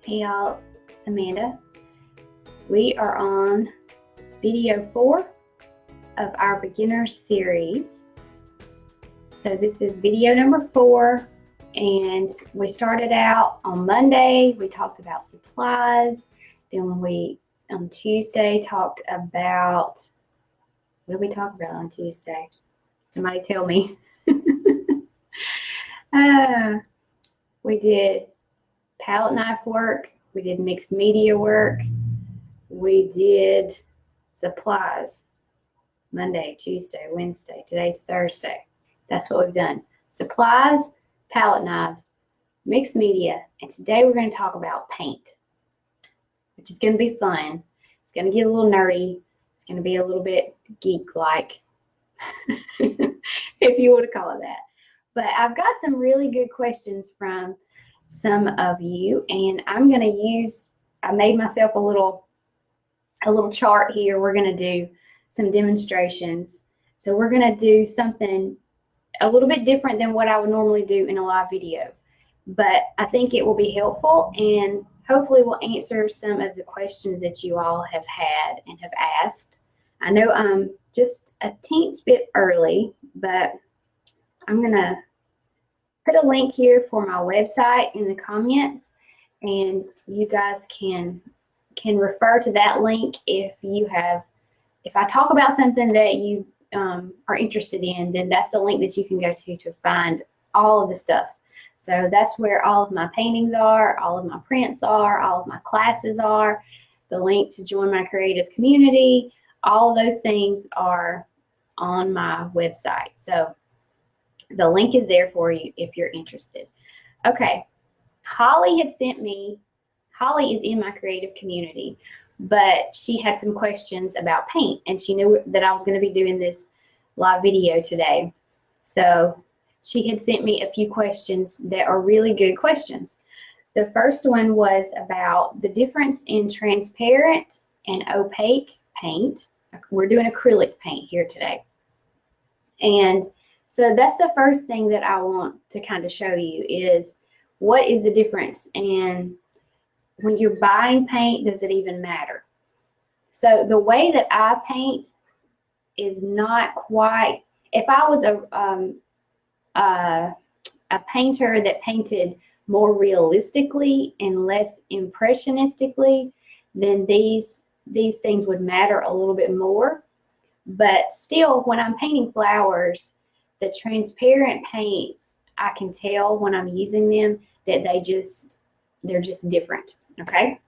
Hey y'all, it's Amanda. We are on video 4 of our beginner series. So this is video number 4, and we started out on Monday. We talked about supplies. Then we on Tuesday talked about, what did we talk about on Tuesday? Somebody tell me. We did palette knife work, we did mixed media work, we did supplies Monday, Tuesday, Wednesday. Today's Thursday. That's what we've done. Supplies, palette knives, mixed media, and today we're going to talk about paint, which is going to be fun. It's going to get a little nerdy. It's going to be a little bit geek-like, if you want to call it that. But I've got some really good questions from some of you, and I'm going to use, I made myself a little chart here. We're going to do some demonstrations. So we're going to do something a little bit different than what I would normally do in a live video. But I think it will be helpful, and hopefully will answer some of the questions that you all have had and have asked. I know I'm just a teensy bit early, but I'm going to put a link here for my website in the comments, and you guys can refer to that link if I talk about something that you are interested in, then that's the link that you can go to find all of the stuff. So that's where all of my paintings are, all of my prints are, all of my classes are, the link to join my creative community, all of those things are on my website. So the link is there for you if you're interested. Okay, Holly is in my creative community, but she had some questions about paint, and she knew that I was going to be doing this live video today. So she had sent me a few questions that are really good questions. The first one was about the difference in transparent and opaque paint. We're doing acrylic paint here today. And so that's the first thing that I want to kind of show you is what is the difference, and when you're buying paint, does it even matter? So the way that I paint is not quite, if I was a painter that painted more realistically and less impressionistically, then these things would matter a little bit more. But still, when I'm painting flowers, the transparent paints, I can tell when I'm using them that they're just different. Okay,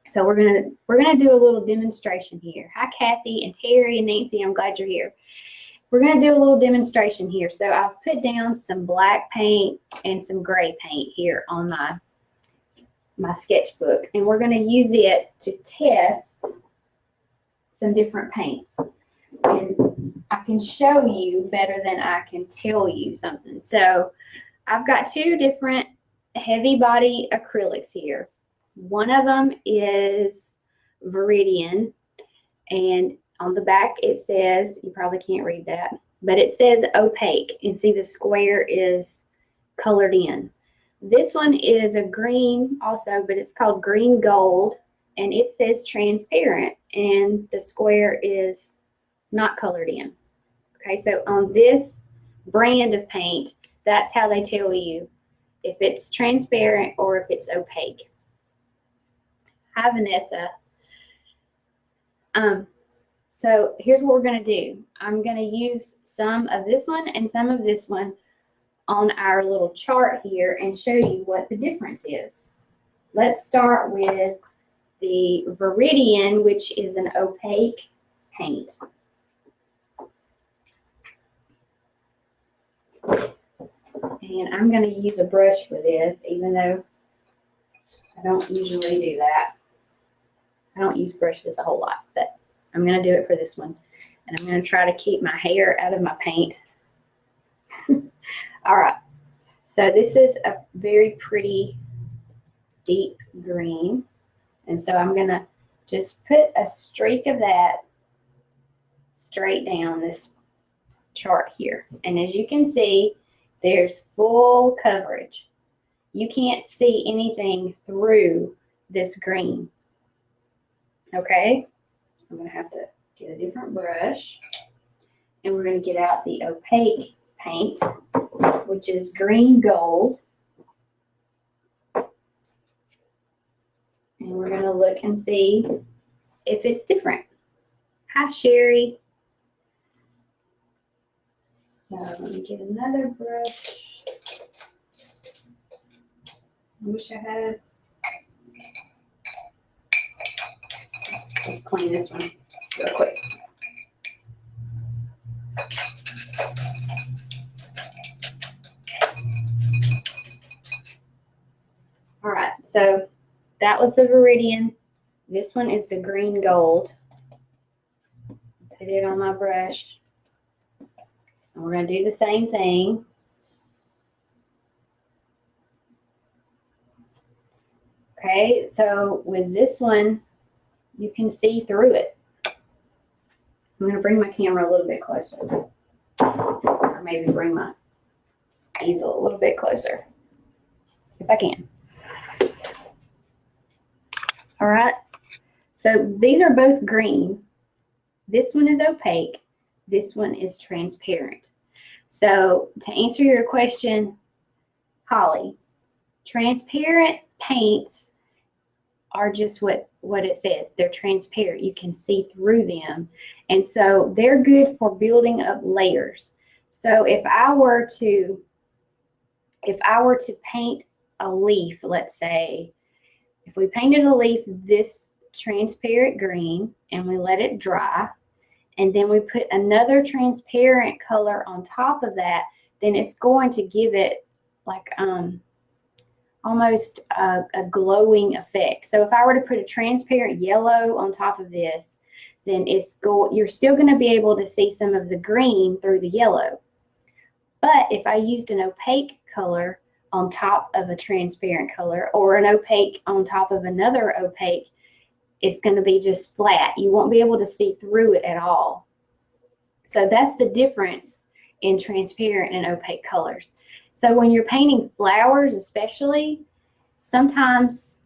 so we're gonna do a little demonstration here. Hi Kathy and Terry and Nancy, I'm glad you're here. We're gonna do a little demonstration here. So I've put down some black paint and some gray paint here on my sketchbook, and we're gonna use it to test some different paints. And I can show you better than I can tell you something. So I've got 2 different heavy body acrylics here. One of them is Viridian, and on the back it says, you probably can't read that, but it says opaque, and see the square is colored in. This one is a green also, but it's called green gold, and it says transparent, and the square is not colored in. Okay, so on this brand of paint, that's how they tell you if it's transparent or if it's opaque. Hi, Vanessa. So here's what we're going to do. I'm going to use some of this one and some of this one on our little chart here and show you what the difference is. Let's start with the Viridian, which is an opaque paint. And I'm going to use a brush for this, even though I don't usually do that. I don't use brushes a whole lot, but I'm going to do it for this one. And I'm going to try to keep my hair out of my paint. All right. So this is a very pretty deep green. And so I'm going to just put a streak of that straight down this chart here. And as you can see, there's full coverage. you can't see anything through this green. Okay, I'm going to have to get a different brush, and we're going to get out the opaque paint, which is green gold. And we're going to look and see if it's different. Hi, Sherry. So let me get another brush. I wish I had. Let's clean this one real quick. All right, so that was the Viridian. This one is the green gold. Put it on my brush. And we're going to do the same thing. Okay, so with this one, you can see through it. I'm going to bring my camera a little bit closer. Or maybe bring my easel a little bit closer, if I can. All right, so these are both green. This one is opaque. This one is transparent. So to answer your question, Holly, transparent paints are just what it says. They're transparent. You can see through them. And so they're good for building up layers. So if I were to paint a leaf, let's say, if we painted a leaf this transparent green and we let it dry, and then we put another transparent color on top of that, then it's going to give it like almost a glowing effect. So if I were to put a transparent yellow on top of this, then you're still going to be able to see some of the green through the yellow. But if I used an opaque color on top of a transparent color, or an opaque on top of another opaque, it's going to be just flat. You won't be able to see through it at all. So that's the difference in transparent and opaque colors. So when you're painting flowers especially, sometimes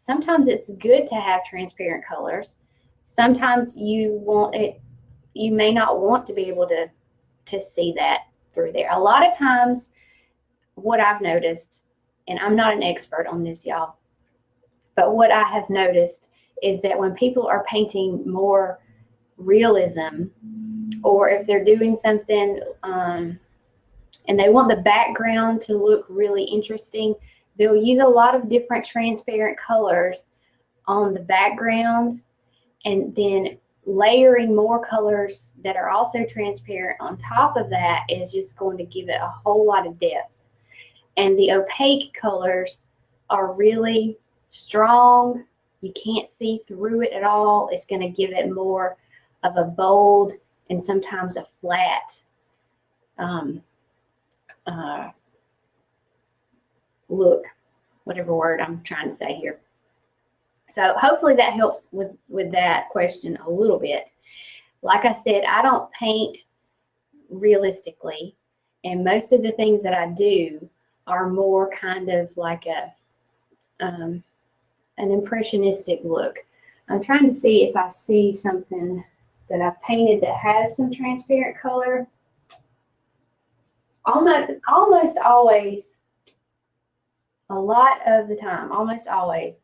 it's good to have transparent colors. Sometimes you may not want to be able to see that through there. A lot of times what I've noticed, and I'm not an expert on this, y'all, but what I have noticed is that when people are painting more realism, or if they're doing something and they want the background to look really interesting, they'll use a lot of different transparent colors on the background, and then layering more colors that are also transparent on top of that is just going to give it a whole lot of depth. And the opaque colors are really strong. You can't see through it at all. It's going to give it more of a bold and sometimes a flat look, whatever word I'm trying to say here. So hopefully that helps with that question a little bit. Like I said, I don't paint realistically, and most of the things that I do are more kind of like an impressionistic look. I'm trying to see if I see something that I've painted that has some transparent color. Almost always, a lot of the time, almost always,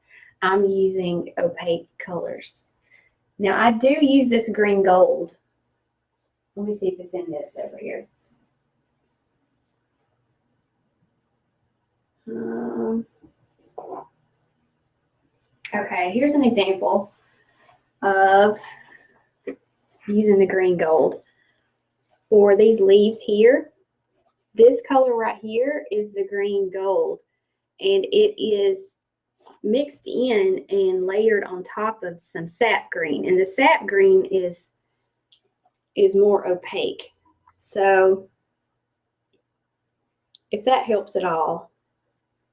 I'm using opaque colors. Now I do use this green gold. Let me see if it's in this over here. Okay, here's an example of using the green gold. For these leaves here, this color right here is the green gold, and it is mixed in and layered on top of some sap green, and the sap green is more opaque. So if that helps at all,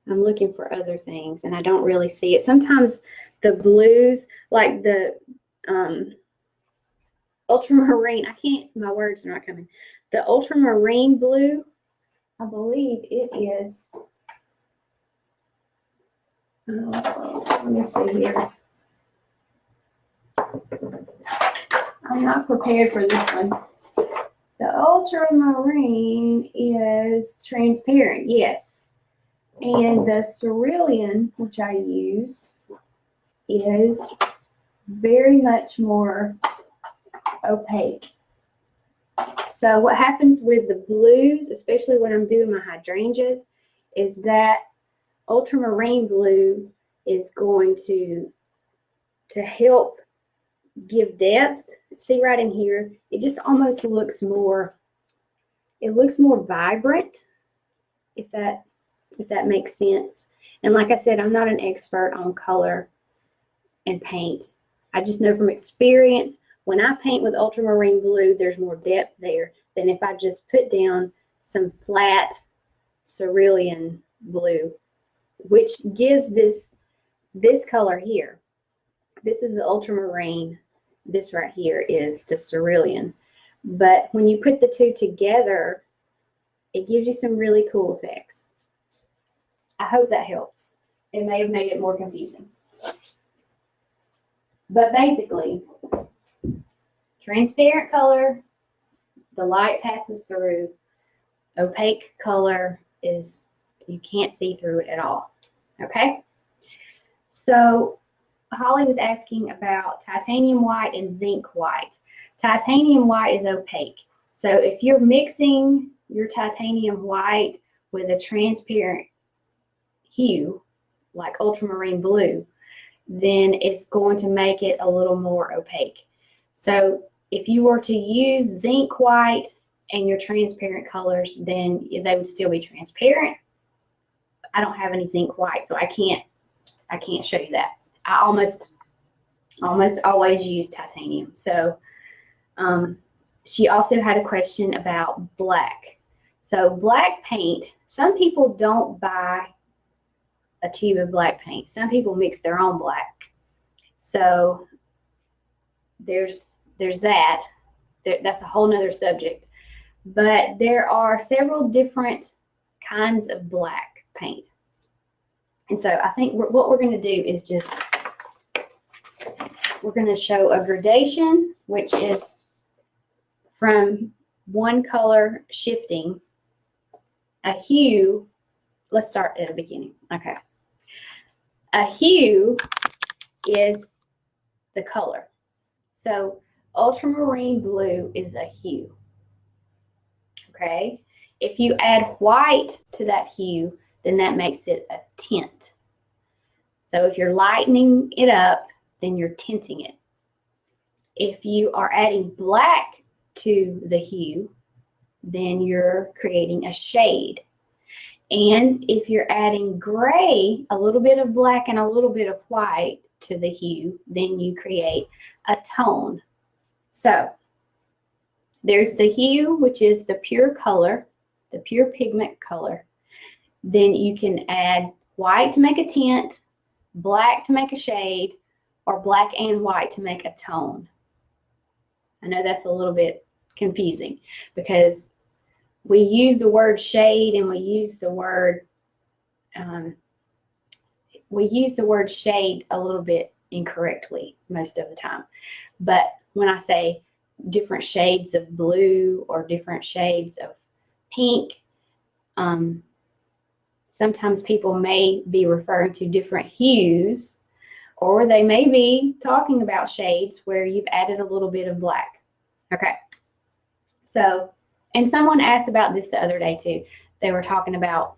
I'm looking for other things and I don't really see it. Sometimes the blues, like the ultramarine, my words are not coming. The ultramarine blue, I believe it is Let me see here. I'm not prepared for this one. The ultramarine is transparent, yes. And the cerulean, which I use, is very much more opaque. So what happens with the blues, especially when I'm doing my hydrangeas, is that ultramarine blue is going to help give depth. See right in here, it just almost looks more, it looks more vibrant, if that makes sense. And like I said, I'm not an expert on color and paint. I just know from experience, when I paint with ultramarine blue, there's more depth there than if I just put down some flat cerulean blue, which gives this color here. This is the ultramarine. This right here is the cerulean. But when you put the two together, it gives you some really cool effects. I hope that helps. It may have made it more confusing. But basically, transparent color, the light passes through. Opaque color is, you can't see through it at all. Okay? So Holly was asking about titanium white and zinc white. Titanium white is opaque. So if you're mixing your titanium white with a transparent hue, like ultramarine blue, then it's going to make it a little more opaque. So if you were to use zinc white and your transparent colors, then they would still be transparent. I don't have any zinc white, so I can't show you that. I almost always use titanium. So she also had a question about black. So black paint, some people don't buy a tube of black paint. Some people mix their own black. So there's that. That's a whole nother subject. But there are several different kinds of black paint. And so I think what we're going to do is just, we're going to show a gradation, which is from one color shifting. A hue, let's start at the beginning. Okay. A hue is the color. So ultramarine blue is a hue. Okay. If you add white to that hue, then that makes it a tint. So if you're lightening it up, then you're tinting it. If you are adding black to the hue, then you're creating a shade. And if you're adding gray, a little bit of black and a little bit of white to the hue, then you create a tone. So there's the hue, which is the pure color, the pure pigment color. Then you can add white to make a tint, black to make a shade, or black and white to make a tone. I know that's a little bit confusing because we use the word shade and we use the word shade a little bit incorrectly most of the time. But when I say different shades of blue or different shades of pink, sometimes people may be referring to different hues, or they may be talking about shades where you've added a little bit of black. Okay. So, and someone asked about this the other day too. They were talking about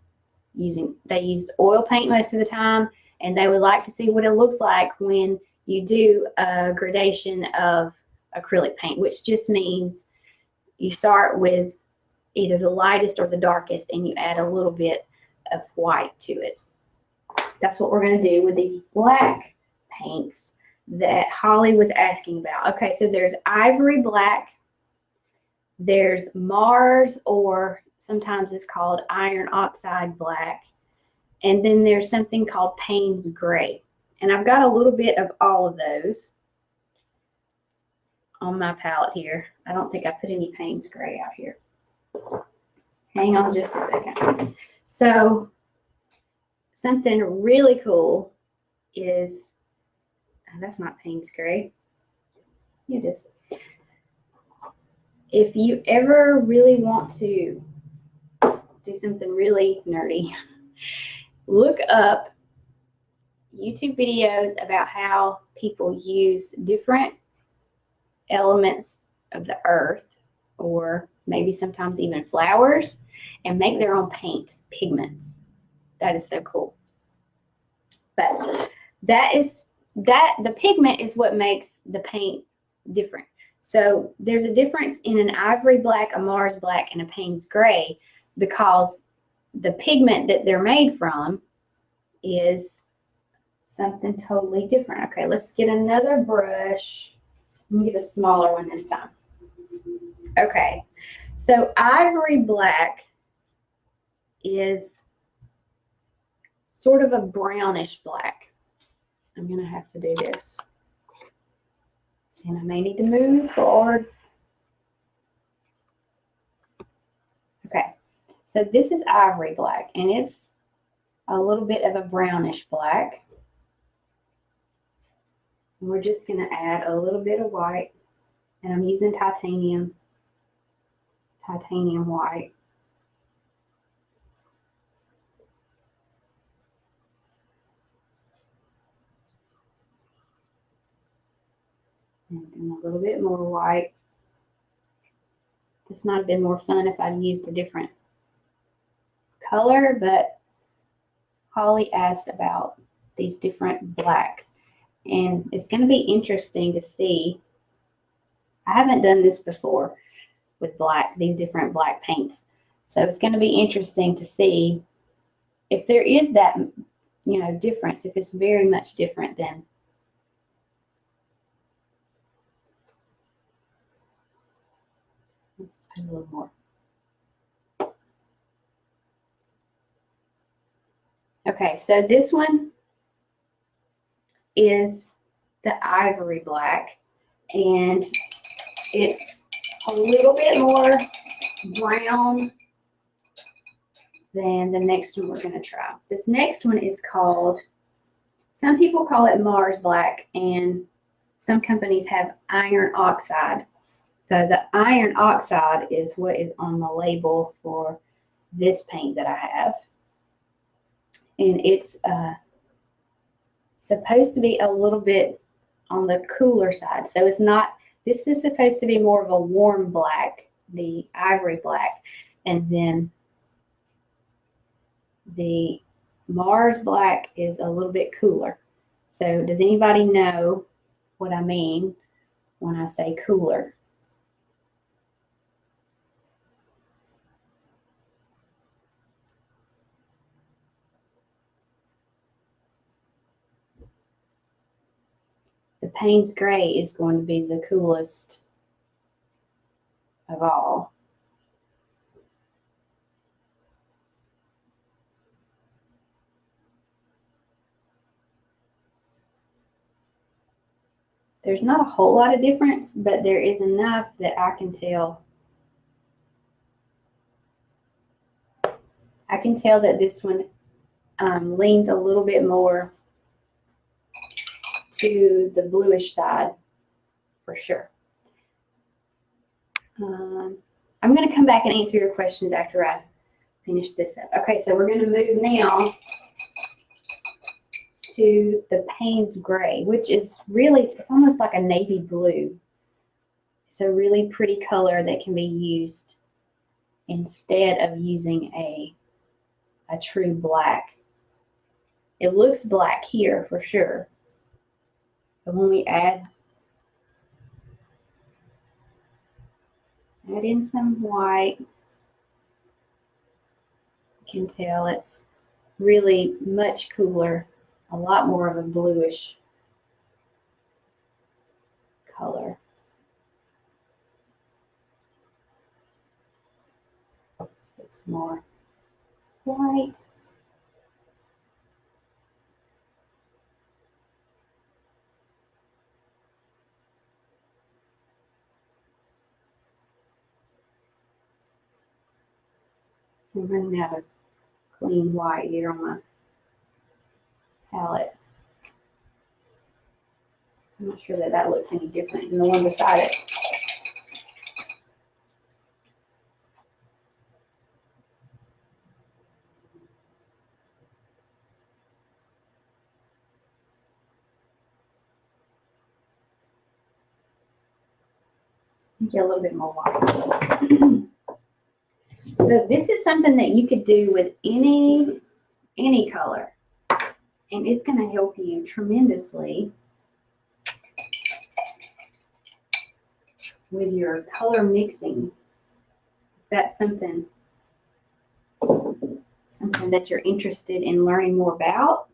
they use oil paint most of the time, and they would like to see what it looks like when you do a gradation of acrylic paint, which just means you start with either the lightest or the darkest and you add a little bit of white to it. That's what we're going to do with these black paints that Holly was asking about. Okay, so there's ivory black, there's Mars, or sometimes it's called iron oxide black, and then there's something called Payne's gray. And I've got a little bit of all of those on my palette here. I don't think I put any Payne's gray out here. Hang on just a second. So something really cool is, oh, that's not Payne's Gray. It is. If you ever really want to do something really nerdy, look up YouTube videos about how people use different elements of the earth, or maybe sometimes even flowers, and make their own paint pigments. That is so cool. But the pigment is what makes the paint different. So there's a difference in an ivory black, a Mars black, and a Payne's Gray, because the pigment that they're made from is something totally different. Okay, let's get another brush. Let me get a smaller one this time. Okay, so ivory black is sort of a brownish black. I'm going to have to do this. And I may need to move forward. Okay, so this is ivory black, and it's a little bit of a brownish black. And we're just going to add a little bit of white, and I'm using titanium white. And then a little bit more white. This might have been more fun if I'd used a different color, but Holly asked about these different blacks. And it's going to be interesting to see. I haven't done this before with these different black paints. So it's going to be interesting to see if there is that, difference, if it's very much different than. Let's put a little more. Okay, so this one is the ivory black, and it's a little bit more brown than the next one we're going to try. This next one is called, some people call it Mars black, and some companies have iron oxide. So the iron oxide is what is on the label for this paint that I have. And it's supposed to be a little bit on the cooler side. So it's not, this is supposed to be more of a warm black, the ivory black, and then the Mars black is a little bit cooler. So does anybody know what I mean when I say cooler? The Payne's Gray is going to be the coolest of all. There's not a whole lot of difference, but there is enough that I can tell. I can tell that this one leans a little bit more to the bluish side, for sure. I'm going to come back and answer your questions after I finish this up. Okay, so we're going to move now to the Payne's Gray, which is really, it's almost like a navy blue. It's a really pretty color that can be used instead of using a true black. It looks black here for sure, but when we add in some white, you can tell it's really much cooler, a lot more of a bluish color. It's more white. I'm running out of clean white here on my palette. I'm not sure that that looks any different than the one beside it. Get a little bit more white. So this is something that you could do with any color, and it's going to help you tremendously with your color mixing. That's something that you're interested in learning more about.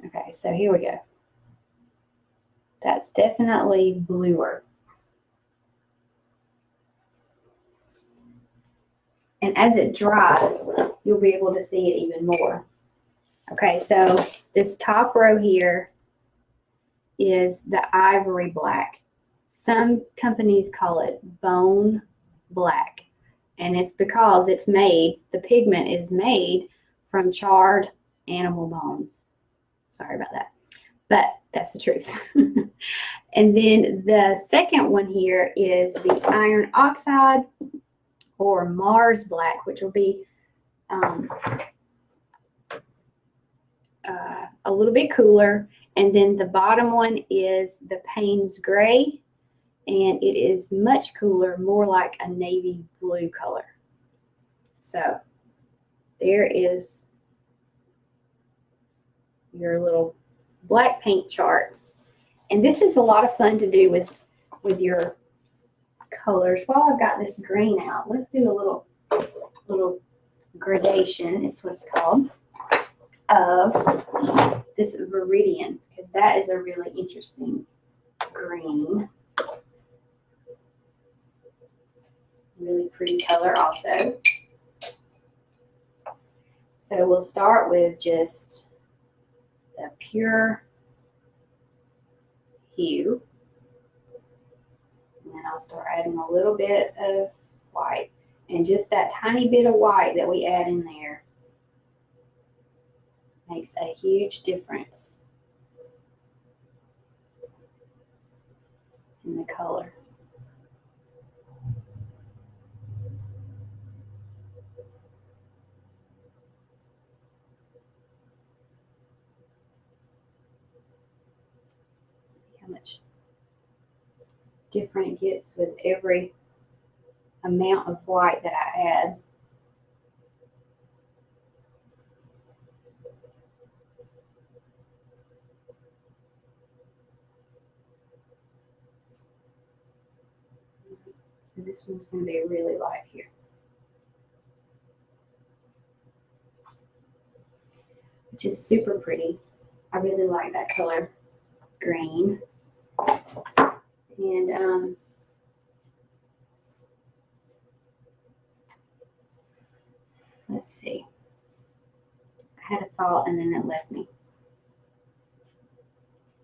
Okay, so here we go. That's definitely bluer. And as it dries, you'll be able to see it even more. Okay, so this top row here is the ivory black. Some companies call it bone black, and it's because it's made, the pigment is made from charred animal bones. Sorry about that, but that's the truth. And then the second one here is the iron oxide or Mars black, which will be a little bit cooler. And then the bottom one is the Payne's gray, and it is much cooler, more like a navy blue color. So there is your little black paint chart. And this is a lot of fun to do with your colors. While I've got this green out, let's do a little gradation, is what it's called, of this Viridian, because that is a really interesting green. Really pretty color also. So we'll start with just the pure hue. And then I'll start adding a little bit of white. And just that tiny bit of white that we add in there makes a huge difference in the color. See how much different it gets with every amount of white that I add. So this one's going to be really light here. Which is super pretty. I really like that color, green. And let's see. I had a thought and then it left me.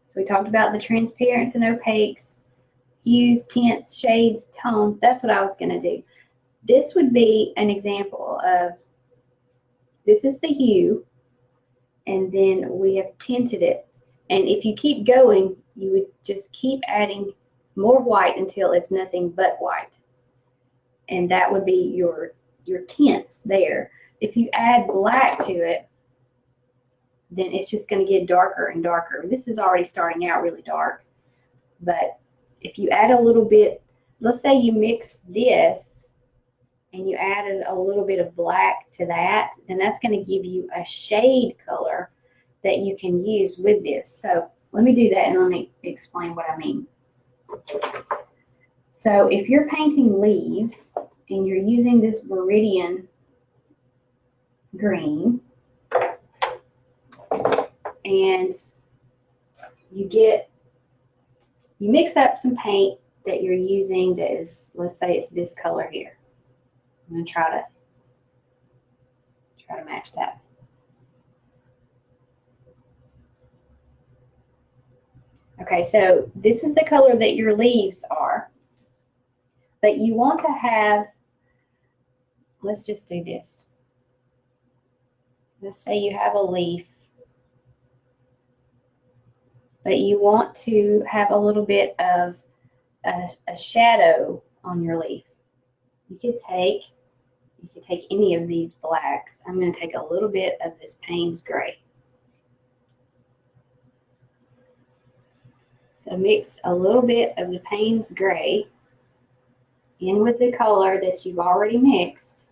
So we talked about the transparents and opaques, hues, tints, shades, tones. That's what I was going to do. This would be an example of, this is the hue, and then we have tinted it. And if you keep going, you would just keep adding more white until it's nothing but white. And that would be your tints there. If you add black to it, then it's just going to get darker and darker. This is already starting out really dark. But if you add a little bit, let's say you mix this and you added a little bit of black to that, then that's going to give you a shade color that you can use with this. So let me do that and let me explain what I mean. So if you're painting leaves and you're using this Viridian green, and you mix up some paint that you're using that is, let's say it's this color here. I'm going to try to match that. Okay, so this is the color that your leaves are. But you want to have, let's just do this. Let's say you have a leaf but you want to have a little bit of a shadow on your leaf. You could take any of these blacks. I'm going to take a little bit of this Payne's Gray. So mix a little bit of the Payne's Gray in with the color that you've already mixed,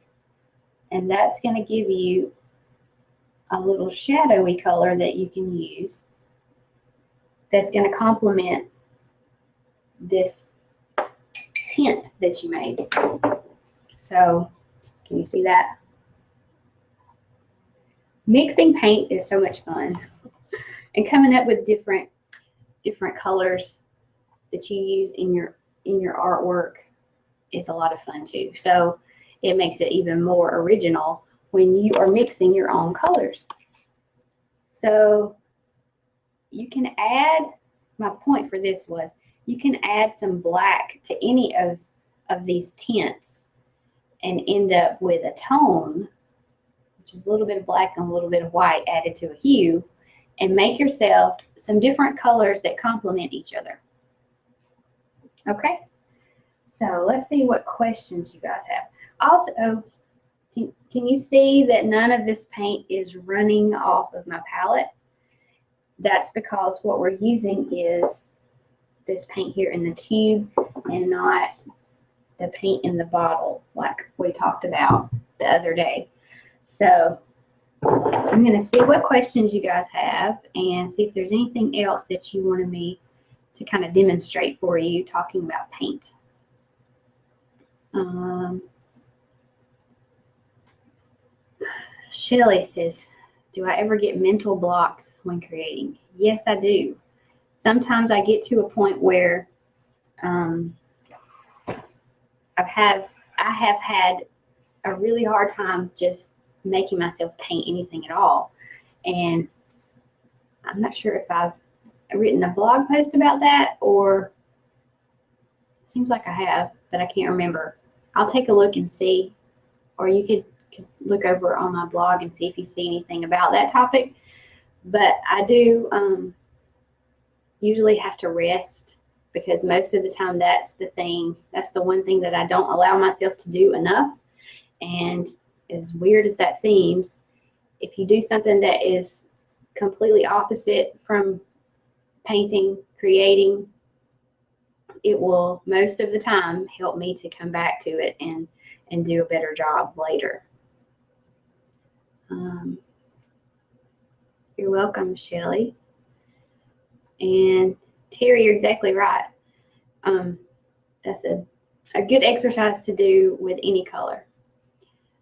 and that's going to give you a little shadowy color that you can use that's going to complement this tint that you made. So can you see that? Mixing paint is so much fun, and coming up with different colors that you use in your artwork is a lot of fun too. So it makes it even more original when you are mixing your own colors. So you can add, my point for this was, you can add some black to any of these tints and end up with a tone, which is a little bit of black and a little bit of white added to a hue, and make yourself some different colors that complement each other. Okay, so let's see what questions you guys have. Also, can you see that none of this paint is running off of my palette? That's because what we're using is this paint here in the tube and not the paint in the bottle like we talked about the other day. So I'm going to see what questions you guys have and see if there's anything else that you wanted me to kind of demonstrate for you talking about paint. Shelly says, do I ever get mental blocks when creating? Yes, I do. Sometimes I get to a point where I have had a really hard time just making myself paint anything at all. And I'm not sure if I've written a blog post about that, or it seems like I have, but I can't remember. I'll take a look and see, or you could look over on my blog and see if you see anything about that topic. But I do usually have to rest, because most of the time that's the one thing that I don't allow myself to do enough. And as weird as that seems, if you do something that is completely opposite from painting, creating, it will most of the time help me to come back to it and do a better job later. You're welcome, Shelly. And Terry, you're exactly right. That's a good exercise to do with any color.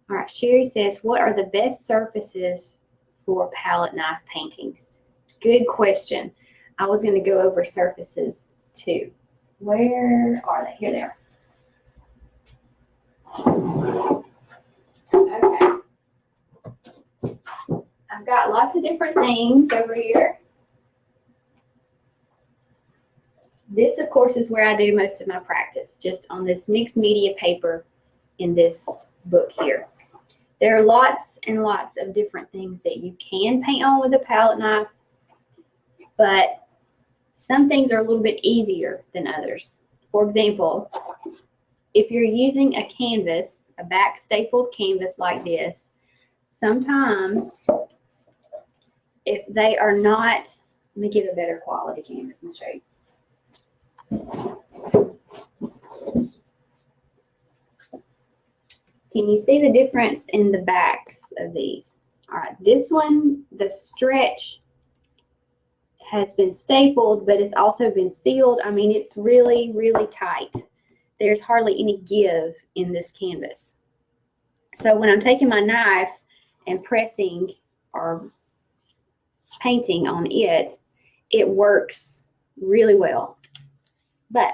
All right, Sherry says, what are the best surfaces for palette knife paintings? Good question. I was going to go over surfaces too. Where are they? Here they are. Okay. I've got lots of different things over here. This, of course, is where I do most of my practice, just on this mixed media paper in this book here. There are lots and lots of different things that you can paint on with a palette knife, but some things are a little bit easier than others. For example, if you're using a canvas, a back stapled canvas like this, sometimes if they are not, let me get a better quality canvas and show you. Can you see the difference in the backs of these? All right, this one, the stretch has been stapled, but it's also been sealed. I mean, it's really, really tight. There's hardly any give in this canvas. So when I'm taking my knife and pressing or painting on it, it works really well. But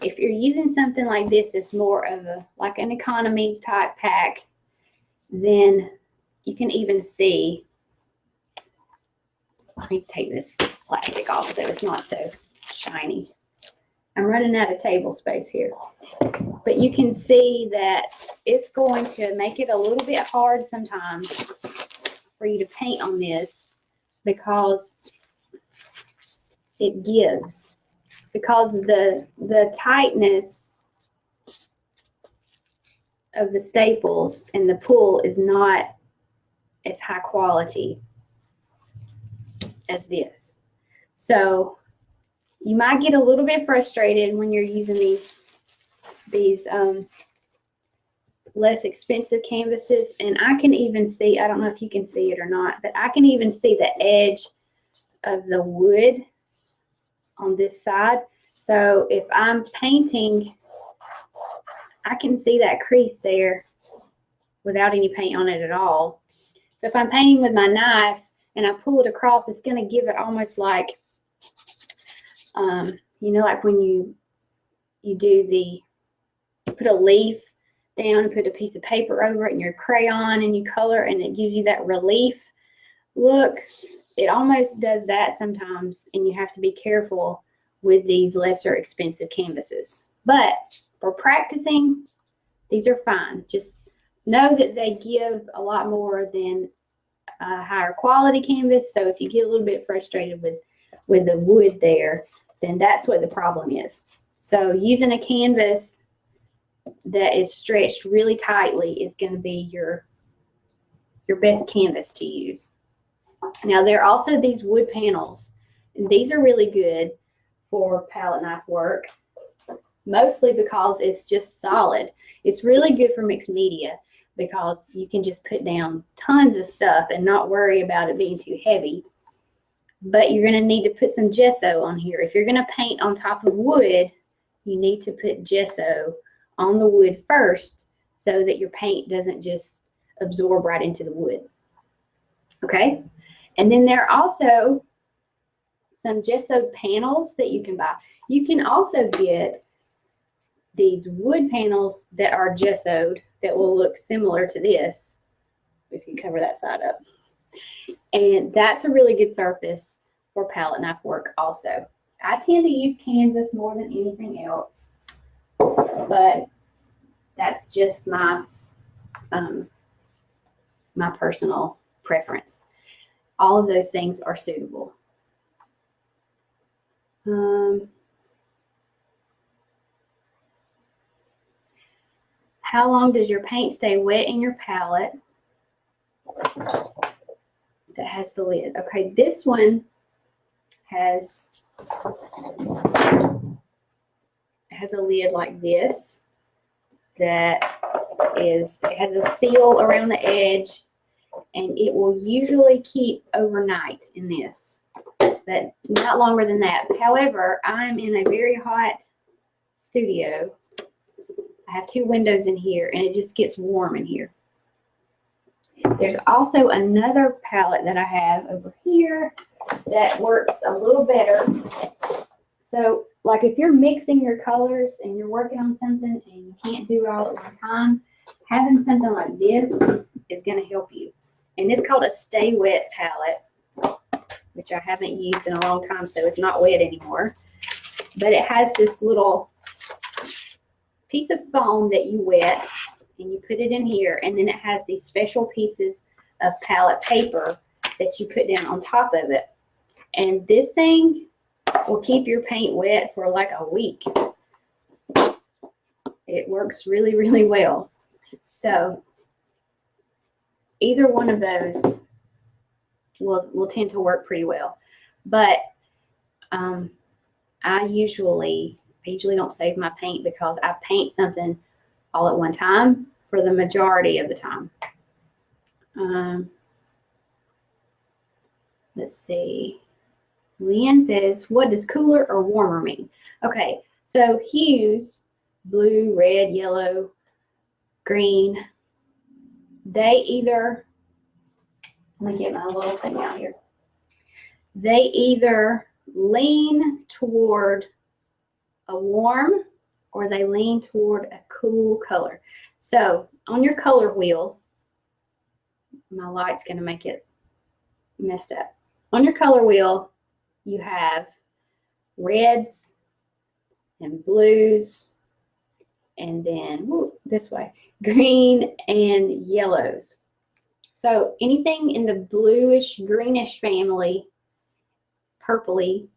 if you're using something like this, it's more of like an economy type pack, then you can even see, let me take this plastic off so it's not so shiny. I'm running out of table space here. But you can see that it's going to make it a little bit hard sometimes for you to paint on this, because it gives, because the tightness of the staples and the pull is not as high quality as this. So you might get a little bit frustrated when you're using these less expensive canvases. And I can even see, I don't know if you can see it or not, but I can even see the edge of the wood on this side. So if I'm painting, I can see that crease there without any paint on it at all. So if I'm painting with my knife and I pull it across, it's going to give it almost like, you know, like when you put a leaf down and put a piece of paper over it and your crayon and you color and it gives you that relief look. It almost does that sometimes, and you have to be careful with these lesser expensive canvases. But for practicing, these are fine. Just know that they give a lot more than a higher quality canvas. So if you get a little bit frustrated with the wood there, then that's what the problem is. So using a canvas that is stretched really tightly is going to be your best canvas to use. Now there are also these wood panels, and these are really good for palette knife work, mostly because it's just solid. It's really good for mixed media because you can just put down tons of stuff and not worry about it being too heavy. But you're going to need to put some gesso on here. If you're going to paint on top of wood, you need to put gesso on the wood first so that your paint doesn't just absorb right into the wood. Okay? And then there are also some gesso panels that you can buy. You can also get these wood panels that are gessoed that will look similar to this, if you cover that side up. And that's a really good surface for palette knife work also. I tend to use canvas more than anything else, but that's just my my personal preference. All of those things are suitable. How long does your paint stay wet in your palette that has the lid? Okay, this one has a lid like this that is, it has a seal around the edge, and it will usually keep overnight in this, but not longer than that. However, I'm in a very hot studio. I have 2 windows in here, and it just gets warm in here. There's also another palette that I have over here that works a little better. So, like if you're mixing your colors and you're working on something and you can't do it all at one time, having something like this is going to help you. And it's called a Stay Wet palette, which I haven't used in a long time, so it's not wet anymore. But it has this little piece of foam that you wet, and you put it in here, and then it has these special pieces of palette paper that you put down on top of it. And this thing will keep your paint wet for like a week. It works really, really well. So either one of those will tend to work pretty well. But I usually don't save my paint because I paint something all at one time for the majority of the time. Let's see. Leanne says, what does cooler or warmer mean? Okay, so hues, blue, red, yellow, green, they either, let me get my little thing out here. They either lean toward a warm or they lean toward a cool color. So on your color wheel, my light's going to make it messed up. On your color wheel, you have reds and blues, and then this way, green and yellows. So anything in the bluish, greenish family, purpley,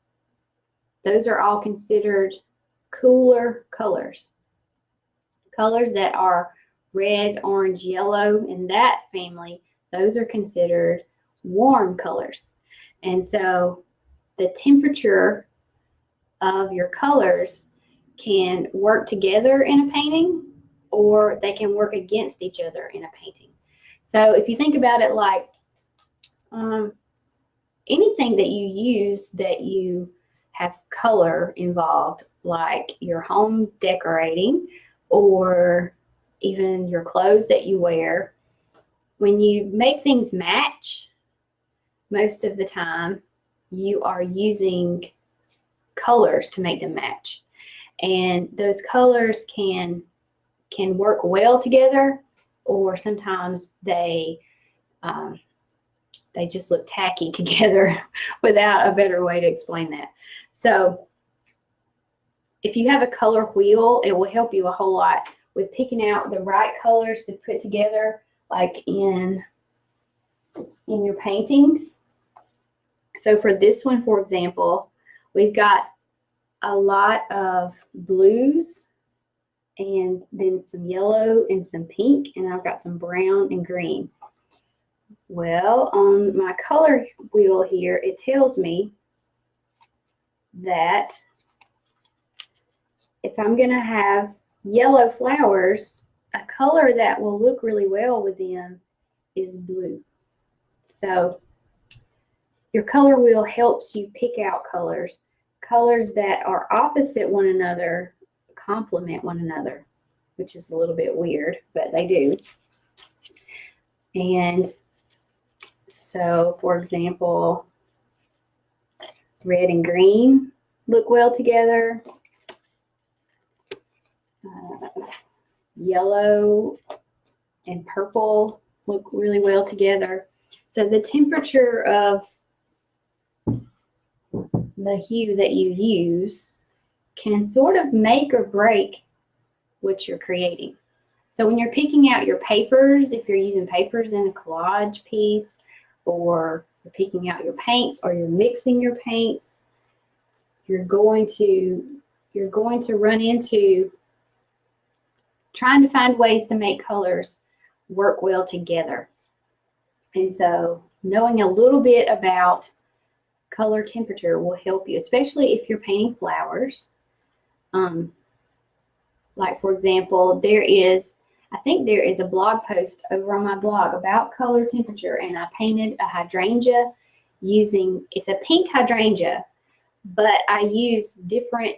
Those are all considered cooler colors. Colors that are red, orange, yellow, in that family, those are considered warm colors. And so the temperature of your colors can work together in a painting, or they can work against each other in a painting. So if you think about it like anything that you use that you have color involved, like your home decorating or even your clothes that you wear, when you make things match, most of the time you are using colors to make them match. And those colors can work well together, or sometimes they just look tacky together without a better way to explain that. So if you have a color wheel, it will help you a whole lot with picking out the right colors to put together, like in your paintings. So for this one, for example, we've got a lot of blues and then some yellow and some pink, and I've got some brown and green. Well, on my color wheel here, it tells me that if I'm going to have yellow flowers, a color that will look really well with them is blue. So your color wheel helps you pick out colors. Colors that are opposite one another complement one another, which is a little bit weird, but they do. And so, for example, red and green look well together. Yellow and purple look really well together. So the temperature of the hue that you use can sort of make or break what you're creating. So when you're picking out your papers, if you're using papers in a collage piece, or you're picking out your paints, or you're mixing your paints, you're going to run into trying to find ways to make colors work well together. And so knowing a little bit about color temperature will help you, especially if you're painting flowers. Like for example, I think there is a blog post over on my blog about color temperature, and I painted a hydrangea it's a pink hydrangea, but I use different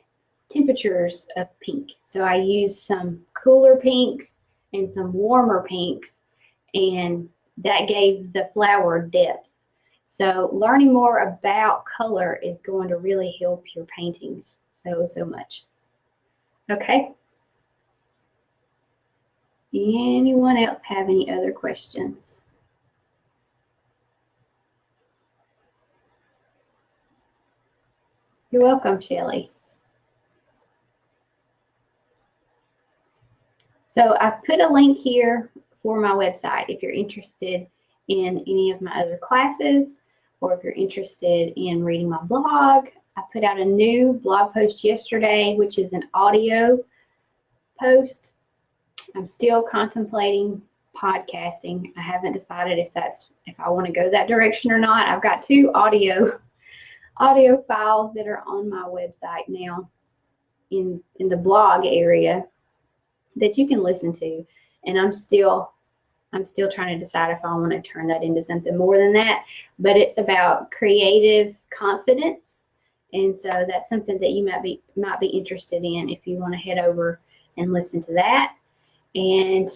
temperatures of pink. So I use some cooler pinks and some warmer pinks, and that gave the flower depth. So learning more about color is going to really help your paintings so much. Okay. Anyone else have any other questions? You're welcome, Shelley. So I put a link here for my website if you're interested in any of my other classes, or if you're interested in reading my blog. I put out a new blog post yesterday, which is an audio post. I'm still contemplating podcasting. I haven't decided if I want to go that direction or not. I've got 2 audio files that are on my website now in the blog area that you can listen to, and I'm still trying to decide if I want to turn that into something more than that. But it's about creative confidence, and so that's something that you might be interested in if you want to head over and listen to that. And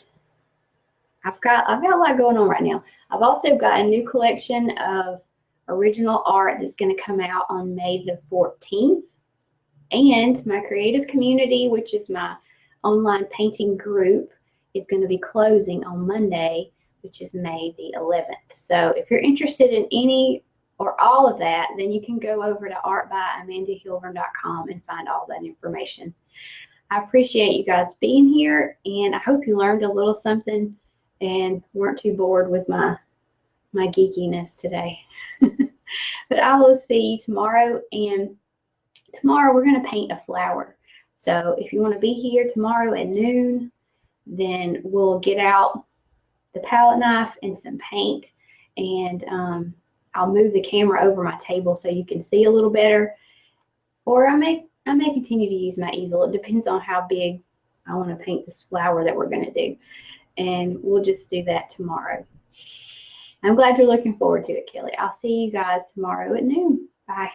I've got a lot going on right now. I've also got a new collection of original art that's going to come out on May the 14th. And my creative community, which is my online painting group, is going to be closing on Monday, which is May the 11th. So if you're interested in any or all of that, then you can go over to artbyamandahilburn.com and find all that information. I appreciate you guys being here, and I hope you learned a little something and weren't too bored with my geekiness today. But I will see you tomorrow, and tomorrow we're going to paint a flower. So if you want to be here tomorrow at noon, then we'll get out the palette knife and some paint, and I'll move the camera over my table so you can see a little better, or I may continue to use my easel. It depends on how big I want to paint this flower that we're going to do, and we'll just do that tomorrow. I'm glad you're looking forward to it, Kelly. I'll see you guys tomorrow at noon. Bye.